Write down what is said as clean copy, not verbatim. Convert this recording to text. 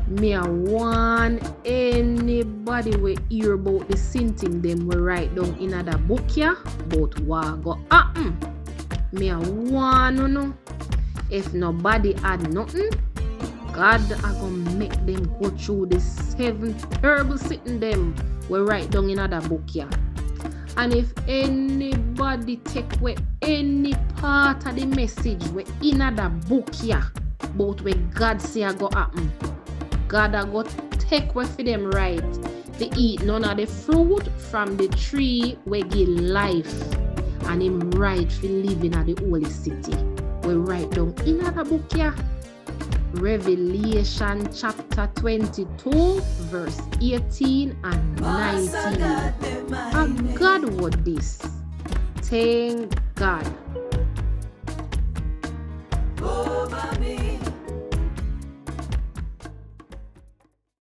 Me a want anybody we hear about the sin thing them we write down in the book here, but what go happen? Me a want to know. If nobody had nothing, God a gonna make them go through the 7 terrible sitting them we write down in the book here. And if anybody take away any part of the message we in the book here, about what God say a go happen, God a go take away for them right to eat none of the fruit from the tree we give life, and him right for living at the holy city. We write down in the book here, Revelation chapter 22 verse 18 and 19. And God what this? Thank God.